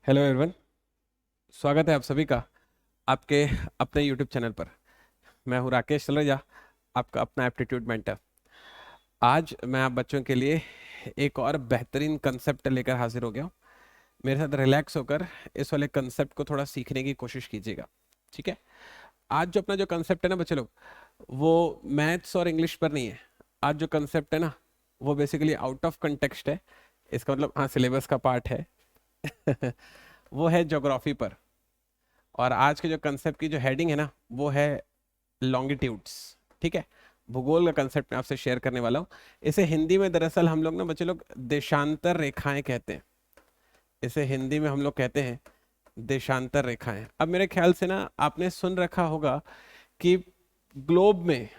Hello everyone. स्वागत है आप सभी का आपके अपने यूट्यूब चैनल पर। मैं हूं राकेश सलरेजा, आपका अपना एप्टीट्यूड मेंटर। आज मैं आप बच्चों के लिए एक और बेहतरीन कंसेप्ट लेकर हाजिर हो गया हूं। मेरे साथ रिलैक्स होकर इस वाले कंसेप्ट को थोड़ा सीखने की कोशिश कीजिएगा, ठीक है। आज जो अपना जो कंसेप्ट है ना बच्चे लोग, वो मैथ्स और इंग्लिश पर नहीं है। आज जो कंसेप्ट है ना, वो बेसिकली आउट ऑफ कंटेक्स्ट है। इसका मतलब हाँ, सिलेबस का पार्ट है। वो है ज्योग्राफी पर। और आज के जो कंसेप्ट की जो हेडिंग है ना, वो है लॉन्गिट्यूड्स, ठीक है। भूगोल का कंसेप्ट मैं आपसे शेयर करने वाला हूँ। इसे हिंदी में दरअसल हम लोग ना बच्चे लोग देशांतर रेखाएं कहते हैं। इसे हिंदी में हम लोग कहते हैं देशांतर रेखाएं। अब मेरे ख्याल से ना आपने सुन रखा होगा कि ग्लोब में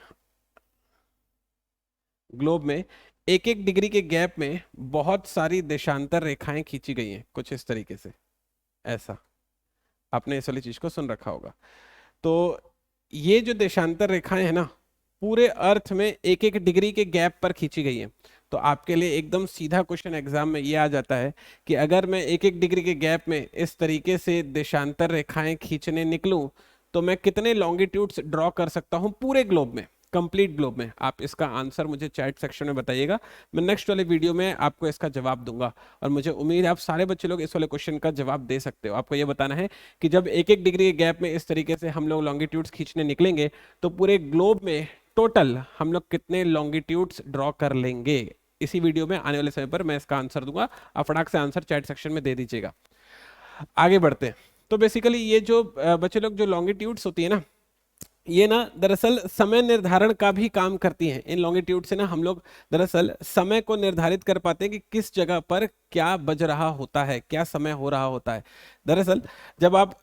ग्लोब में एक एक डिग्री के गैप में बहुत सारी देशांतर रेखाएं खींची गई हैं, कुछ इस तरीके से। ऐसा आपने इस वाली चीज को सुन रखा होगा। तो ये जो देशांतर रेखाएं हैं ना, पूरे अर्थ में एक एक डिग्री के गैप पर खींची गई हैं। तो आपके लिए एकदम सीधा क्वेश्चन एग्जाम में ये आ जाता है कि अगर मैं एक एक डिग्री के गैप में इस तरीके से देशांतर रेखाएं खींचने निकलूं, तो मैं कितने लॉन्गिट्यूड्स ड्रॉ कर सकता हूं पूरे ग्लोब में, कंप्लीट ग्लोब में। आप इसका आंसर मुझे चैट सेक्शन में बताइएगा। मैं नेक्स्ट वाले वीडियो में आपको इसका जवाब दूंगा। और मुझे उम्मीद है आप सारे बच्चे लोग इस वाले क्वेश्चन का जवाब दे सकते हो। आपको ये बताना है कि जब एक एक डिग्री के गैप में इस तरीके से हम लोग लॉन्गिट्यूड्स खींचने निकलेंगे, तो पूरे ग्लोब में टोटल हम लोग कितने लॉन्गिट्यूड्स ड्रॉ कर लेंगे। इसी वीडियो में आने वाले समय पर मैं इसका आंसर दूंगा। आप फटाक से आंसर चैट सेक्शन में दे दीजिएगा। आगे बढ़ते हैं। तो बेसिकली ये जो बच्चे लोग जो लॉन्गिट्यूड्स होती है ना, ये ना दरअसल समय निर्धारण का भी काम करती हैं। इन लॉन्गिट्यूड से ना हम लोग दरअसल समय को निर्धारित कर पाते हैं कि किस जगह पर क्या बज रहा होता है, क्या समय हो रहा होता है। दरअसल जब आप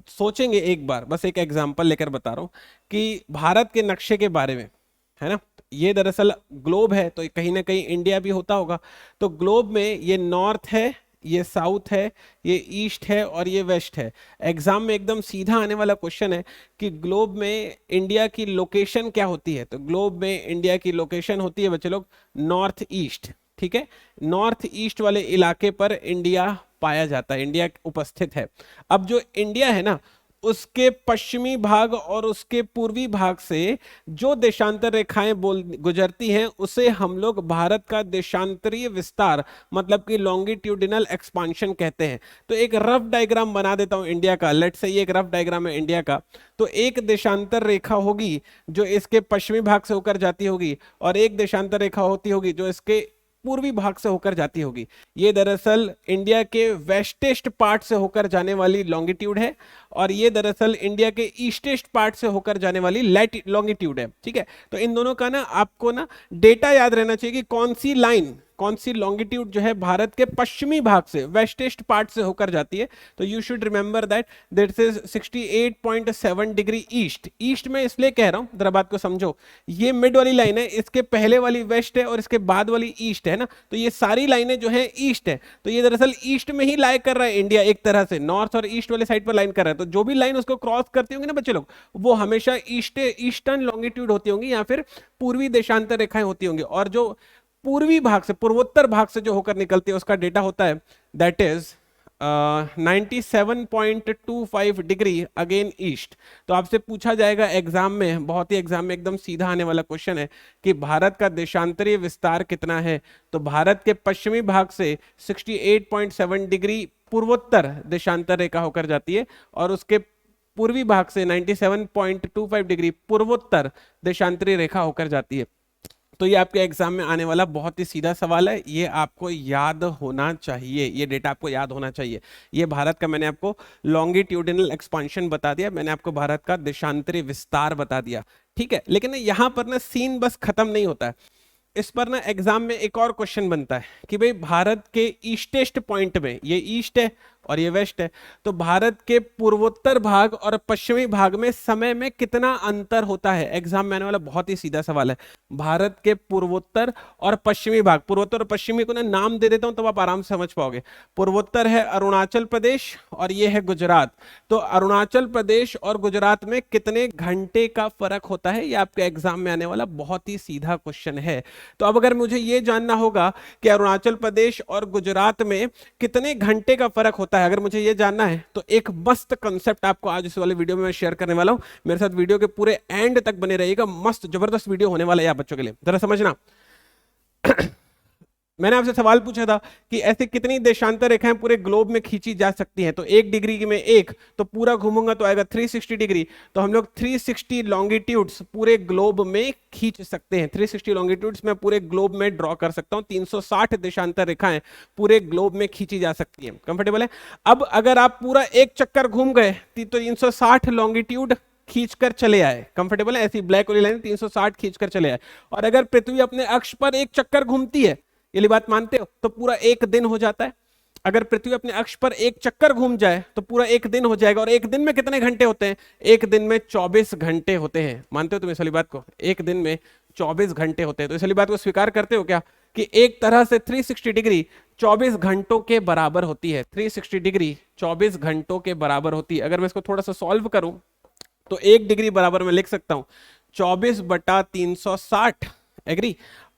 सोचेंगे, एक बार बस एक एग्जांपल लेकर बता रहा हूं कि भारत के नक्शे के बारे में, है ना। ये दरअसल ग्लोब है, तो कहीं ना कहीं इंडिया भी होता होगा। तो ग्लोब में ये नॉर्थ है, ये साउथ है, ये ईस्ट है और ये वेस्ट है। एग्जाम में एकदम सीधा आने वाला क्वेश्चन है कि ग्लोब में इंडिया की लोकेशन क्या होती है। तो ग्लोब में इंडिया की लोकेशन होती है बच्चे लोग नॉर्थ ईस्ट, ठीक है। नॉर्थ ईस्ट वाले इलाके पर इंडिया पाया जाता है, इंडिया उपस्थित है। अब जो इंडिया है ना, उसके पश्चिमी भाग और उसके पूर्वी भाग से जो देशांतर रेखाएं बोल गुजरती हैं, उसे हम लोग भारत का देशांतरीय विस्तार, मतलब कि लॉन्गिट्यूडिनल एक्सपांशन कहते हैं। तो एक रफ डायग्राम बना देता हूं इंडिया का। लेट्स से ये एक रफ डायग्राम है इंडिया का। तो एक देशांतर रेखा होगी जो इसके पश्चिमी भाग से होकर जाती होगी, और एक देशांतर रेखा होती होगी जो इसके पूर्वी भाग से होकर जाती होगी। ये दरअसल इंडिया के वेस्टेस्ट पार्ट से होकर जाने वाली लॉन्गिट्यूड है, और ये दरअसल इंडिया के ईस्टेस्ट पार्ट से होकर जाने वाली लॉन्गिट्यूड है, ठीक है। तो इन दोनों का ना आपको ना डेटा याद रहना चाहिए कि कौन सी लाइन, कौन सी लॉन्गिट्यूड जो है भारत के पश्चिमी भाग से, वेस्टेस्ट पार्ट से होकर जाती है। तो you should remember that that is 68.7 degree east. East में इसलिए कह रहा हूं, जरा बात को समझो। ये मिड वाली लाइन है, इसके पहले वाली वेस्ट है और इसके बाद वाली ईस्ट है ना। तो ये सारी लाइनें जो है ईस्ट है। तो ये दरअसल ईस्ट में ही लाई कर रहा है इंडिया, एक तरह से नॉर्थ और ईस्ट वाले साइड पर लाइन कर रहा है। तो जो भी लाइन उसको क्रॉस करती होंगी ना बच्चे लोग, वो हमेशा ईस्टर्न लॉन्गिट्यूड होती होंगी या फिर पूर्वी देशांतर रेखाएं होती होंगी। और जो पूर्वी भाग से, पूर्वोत्तर भाग से जो होकर निकलती है, उसका डेटा होता है that is 97.25 degree again east. तो आपसे पूछा जाएगा एग्जाम में, बहुत ही एग्जाम में एकदम सीधा आने वाला क्वेश्चन है कि भारत का देशांतरीय विस्तार कितना है। तो भारत के पश्चिमी भाग से 68.7 डिग्री पूर्वोत्तर देशांतर रेखा होकर जाती है, और उसके पूर्वी भाग से 97.25 डिग्री पूर्वोत्तर देशांतरीय रेखा होकर जाती है। तो ये आपके एग्जाम में आने वाला बहुत ही सीधा सवाल है। ये आपको याद होना चाहिए, ये डेटा आपको याद होना चाहिए। ये भारत का मैंने आपको लॉन्गिट्यूडिनल एक्सपांशन बता दिया, मैंने आपको भारत का देशांतरी विस्तार बता दिया, ठीक है। लेकिन यहाँ पर ना सीन बस खत्म नहीं होता है। इस पर ना एग्जाम में एक और क्वेश्चन बनता है कि भाई भारत के ईस्टेस्ट पॉइंट में, ये ईस्ट है और ये वेस्ट है, तो भारत के पूर्वोत्तर भाग और पश्चिमी भाग में समय में कितना अंतर होता है। एग्जाम में आने वाला बहुत ही सीधा सवाल है। भारत के पूर्वोत्तर और पश्चिमी भाग, पूर्वोत्तर और पश्चिमी को ना नाम दे देता हूं तब आप आराम से समझ पाओगे। पूर्वोत्तर है अरुणाचल प्रदेश और ये है गुजरात। तो अरुणाचल प्रदेश और गुजरात में कितने घंटे का फर्क होता है, ये आपके एग्जाम में आने वाला बहुत ही सीधा क्वेश्चन है। तो अब अगर मुझे ये जानना होगा कि अरुणाचल प्रदेश और गुजरात में कितने घंटे का फर्क होता होता है, अगर मुझे ये जानना है तो एक मस्त कंसेप्ट आपको आज इस वाले वीडियो में मैं शेयर करने वाला हूं। मेरे साथ वीडियो के पूरे एंड तक बने रहिएगा, मस्त जबरदस्त वीडियो होने वाला है आप बच्चों के लिए, जरा समझना। मैंने आपसे सवाल पूछा था कि ऐसे कितनी देशांतर रेखाएं पूरे ग्लोब में खींची जा सकती हैं, तो 1 डिग्री में एक, तो पूरा घूमूंगा तो आएगा 360 डिग्री। तो हम लोग 360 लॉन्गिट्यूड्स पूरे ग्लोब में खींच सकते हैं। 360 लॉन्गिट्यूड्स मैं पूरे ग्लोब में ड्रॉ कर सकता हूं। 360 देशांतर रेखाएं पूरे ग्लोब में खींची जा सकती हैं। कंफर्टेबल है? अब अगर आप पूरा एक चक्कर घूम गए तो 360 लॉन्गिट्यूड खींचकर चले आए, कंफर्टेबल है? ऐसी ब्लैक वाली लाइन 360 खींचकर चले आए। और अगर पृथ्वी अपने अक्ष पर एक चक्कर घूमती है, ये बात मानते हो, तो पूरा एक दिन हो जाता है। अगर पृथ्वी अपने अक्ष पर एक चक्कर घूम जाए तो पूरा एक दिन हो जाएगा। और एक दिन में कितने घंटे होते हैं? एक दिन में 24 घंटे होते हैं। मानते हो तुम इस वाली बात को? एक दिन में 24 घंटे होते हैं। तो इस वाली बात को स्वीकार करते हो क्या कि एक तरह से 360 डिग्री 24 घंटों के बराबर होती है? 360 डिग्री 24 घंटों के बराबर होती है। अगर मैं इसको थोड़ा सा सॉल्व करूं तो 1 डिग्री बराबर मैं लिख सकता हूं 24/360। एग्री?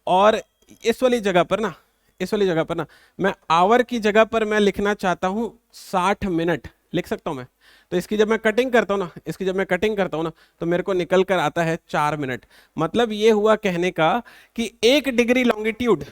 और इस वाली जगह पर ना, इस वाली जगह पर ना, मैं आवर की जगह पर मैं लिखना चाहता हूं 60 मिनट लिख सकता हूं मैं। तो इसकी जब मैं कटिंग करता हूं ना, इसकी जब मैं कटिंग करता हूं ना, तो मेरे को निकल कर आता है 4 मिनट। मतलब ये हुआ कहने का कि 1 डिग्री लॉन्गिट्यूड,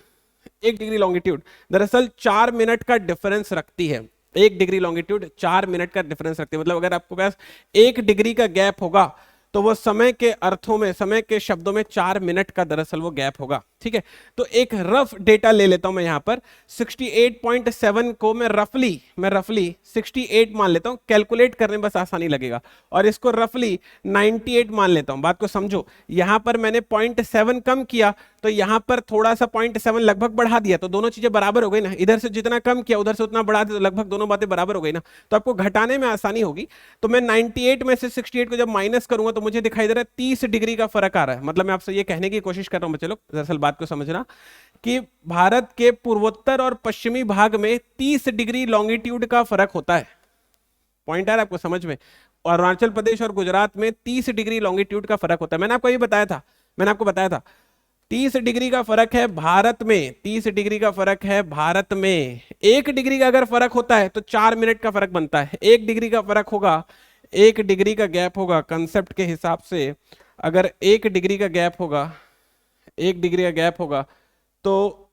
1 डिग्री लॉन्गिट्यूड दरअसल 4 मिनट का डिफरेंस रखती है। 1 डिग्री लॉन्गिट्यूड 4 मिनट का डिफरेंस रखती है। मतलब अगर आपके पास 1 डिग्री का गैप होगा तो वो समय के अर्थों में, समय के शब्दों में 4 मिनट का दरअसल वो गैप होगा। ठीक है? तो एक रफ डेटा ले लेता हूं मैं यहां पर 68.7 को मैं रफली 68 मान लेता हूं। कैलकुलेट करने में बस आसानी लगेगा। और इसको रफली 98 मान लेता हूं। बात को समझो, यहां पर मैंने 0.7 कम किया तो यहां पर थोड़ा सा 0.7 लगभग बढ़ा दिया, तो दोनों चीजें बराबर हो गई ना। इधर से जितना कम किया उधर से उतना बढ़ा दिया, तो लगभग दोनों बातें बराबर हो गई ना। तो आपको घटाने में आसानी होगी। तो मैं 98 में से 68 को जब माइनस करूंगा तो मुझे दिखाई दे रहा है 30 डिग्री का फर्क आ रहा है। मतलब मैं आपसे ये कहने की कोशिश कर रहा हूं बच्चे लोग, दरअसल बात को समझना कि भारत के पूर्वोत्तर और पश्चिमी भाग में 30 डिग्री लॉन्गिट्यूड का फर्क होता है। पॉइंट आ रहा है आपको समझ में? और अरुणाचल प्रदेश और गुजरात में 30 डिग्री लॉन्गिट्यूड का फर्क होता है। मैंने आपको ये बताया था, मैंने आपको बताया था 30 डिग्री का फर्क है भारत में। 30 डिग्री का फर्क है भारत में। 1 डिग्री का अगर फर्क होता है तो 4 मिनट का फर्क बनता है। 1 डिग्री का फर्क होगा, 1 डिग्री का गैप होगा कंसेप्ट के हिसाब से। अगर 1 डिग्री का गैप होगा, 1 डिग्री का गैप होगा तो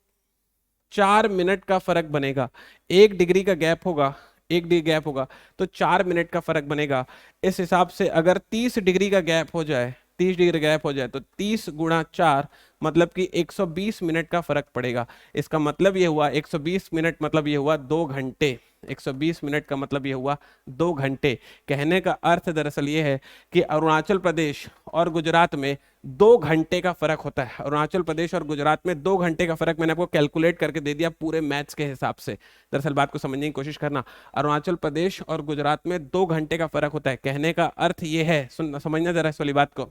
4 मिनट का फर्क बनेगा। 1 डिग्री का गैप होगा, 1 डिग्री गैप होगा तो 4 मिनट का फर्क बनेगा। इस हिसाब से अगर 30 डिग्री का गैप हो जाए, 30 डिग्री गैप हो जाए तो 30 गुणा 4 मतलब कि 120 मिनट का फर्क पड़ेगा। इसका मतलब ये हुआ 120 मिनट मतलब ये हुआ 2 घंटे। 120 मिनट का मतलब ये हुआ 2 घंटे। कहने का अर्थ दरअसल ये है कि अरुणाचल प्रदेश और गुजरात में 2 घंटे का फर्क होता है। अरुणाचल प्रदेश और गुजरात में 2 घंटे का फर्क मैंने आपको कैलकुलेट करके दे दिया पूरे मैथ्स के हिसाब से। दरअसल बात को समझने की कोशिश करना, अरुणाचल प्रदेश और गुजरात में 2 घंटे का फर्क होता है। कहने का अर्थ ये है, सुन समझना जरा इस वाली बात को,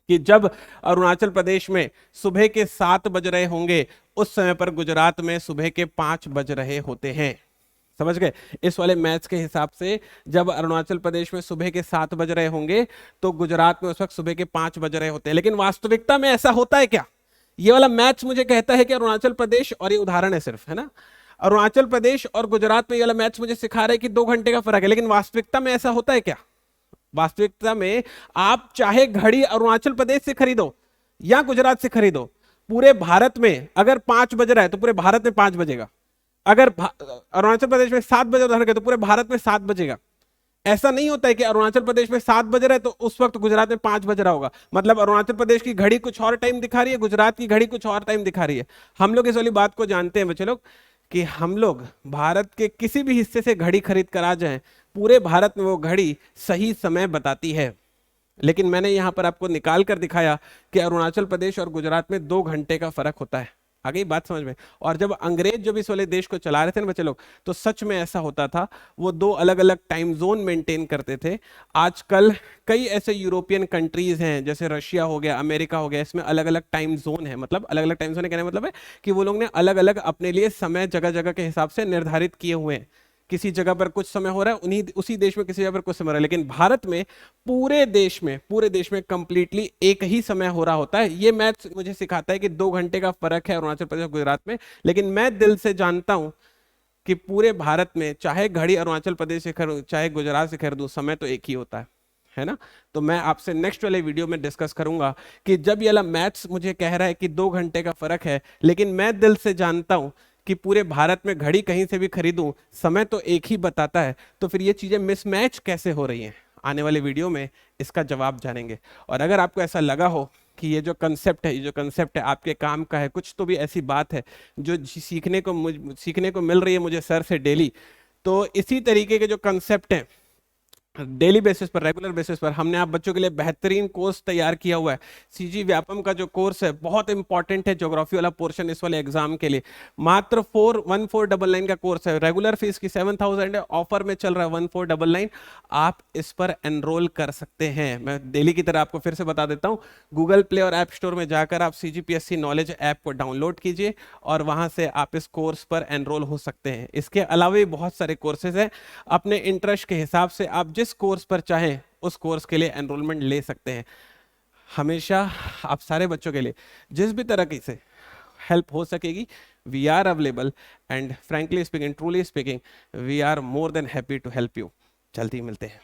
कि जब अरुणाचल प्रदेश में सुबह के 7 बज रहे होंगे उस समय पर गुजरात में सुबह के 5 बज रहे होते हैं। समझ गए? इस वाले मैथ्स के हिसाब से जब अरुणाचल प्रदेश में सुबह के 7 बज रहे होंगे तो गुजरात में उस वक्त सुबह के 5 बज रहे होते हैं। लेकिन वास्तविकता में ऐसा होता है क्या? ये वाला मैथ्स मुझे कहता है कि अरुणाचल प्रदेश, और ये उदाहरण है सिर्फ, है ना, अरुणाचल प्रदेश और गुजरात में ये वाला मैथ्स मुझे सिखा रहा है कि 2 घंटे का फर्क है। लेकिन वास्तविकता में ऐसा होता है क्या? वास्तविकता में आप चाहे घड़ी अरुणाचल प्रदेश से खरीदो या गुजरात से खरीदो, पूरे भारत में अगर 5 बज रहा है तो पूरे भारत में 5 बजेगा। अगर अरुणाचल प्रदेश में 7 बजे उदाहरण के तो पूरे भारत में 7 बजेगा। ऐसा नहीं होता है कि अरुणाचल प्रदेश में 7 बज रहा है तो उस वक्त गुजरात में 5 बज रहा होगा। मतलब अरुणाचल प्रदेश की घड़ी कुछ और टाइम दिखा रही है, गुजरात की घड़ी कुछ और टाइम दिखा रही है। हम लोग इस वाली बात को जानते हैं बच्चे लोग कि हम लोग भारत के किसी भी हिस्से से घड़ी खरीद कर आ जाएं, पूरे भारत में वो घड़ी सही समय बताती है। लेकिन मैंने यहां पर आपको निकाल कर दिखाया कि अरुणाचल प्रदेश और गुजरात में 2 घंटे का फर्क होता है। आ गई बात समझ में? और जब अंग्रेज जब इस वाले देश को चला रहे थे ना बच्चे लोग, तो सच में ऐसा होता था, वो 2 अलग अलग टाइम जोन मेंटेन करते थे। आजकल कई ऐसे यूरोपियन कंट्रीज हैं जैसे रशिया हो गया, अमेरिका हो गया, इसमें अलग अलग टाइम जोन है। मतलब अलग अलग टाइम जोन कहने का मतलब है कि वो लोग ने अलग अलग अपने लिए समय जगह जगह के हिसाब से निर्धारित किए हुए हैं। किसी जगह पर कुछ समय हो रहा है, उन्हीं उसी देश में किसी जगह पर कुछ समय हो रहा है। लेकिन भारत में पूरे देश में कंप्लीटली एक ही समय हो रहा होता है। ये मैथ्स मुझे सिखाता है कि 2 घंटे का फर्क है अरुणाचल प्रदेश और गुजरात में। लेकिन मैं दिल से जानता हूं कि पूरे भारत में चाहे घड़ी अरुणाचल प्रदेश से खरीदूं चाहे गुजरात से खरीदूं, समय तो एक ही होता है ना। तो मैं आपसे नेक्स्ट वाले वीडियो में डिस्कस करूंगा कि जब ये वाला मैथ्स मुझे कह रहा है कि 2 घंटे का फर्क है, लेकिन मैं दिल से जानता हूं कि पूरे भारत में घड़ी कहीं से भी खरीदूं समय तो एक ही बताता है, तो फिर ये चीजें मिसमैच कैसे हो रही हैं, आने वाले वीडियो में इसका जवाब जानेंगे। और अगर आपको ऐसा लगा हो कि ये जो कंसेप्ट है, ये जो कंसेप्ट है आपके काम का है, कुछ तो भी ऐसी बात है जो सीखने को मिल रही है मुझे सर से डेली, तो इसी तरीके के जो कंसेप्ट हैं डेली बेसिस पर, रेगुलर बेसिस पर हमने आप बच्चों के लिए बेहतरीन कोर्स तैयार किया हुआ है। सीजी व्यापम का जो कोर्स है बहुत इंपॉर्टेंट है, ज्योग्राफी वाला पोर्शन इस वाले एग्जाम के लिए। मात्र 1499 का कोर्स है, रेगुलर फीस की 7000 है, ऑफर में चल रहा है 1499। आप इस पर एनरोल कर सकते हैं। मैं डेली की तरह आपको फिर से बता देता हूँ, गूगल प्ले और ऐप स्टोर में जाकर आप CGPSC नॉलेज ऐप को डाउनलोड कीजिए और वहां से आप इस कोर्स पर एनरोल हो सकते हैं। इसके अलावा भी बहुत सारे कोर्सेज हैं, अपने इंटरेस्ट के हिसाब से आप जिस कोर्स पर चाहें उस कोर्स के लिए एनरोलमेंट ले सकते हैं। हमेशा आप सारे बच्चों के लिए जिस भी तरह की से हेल्प हो सकेगी, we are available, and frankly speaking, truly speaking, we are more than happy to help you. जल्दी मिलते हैं।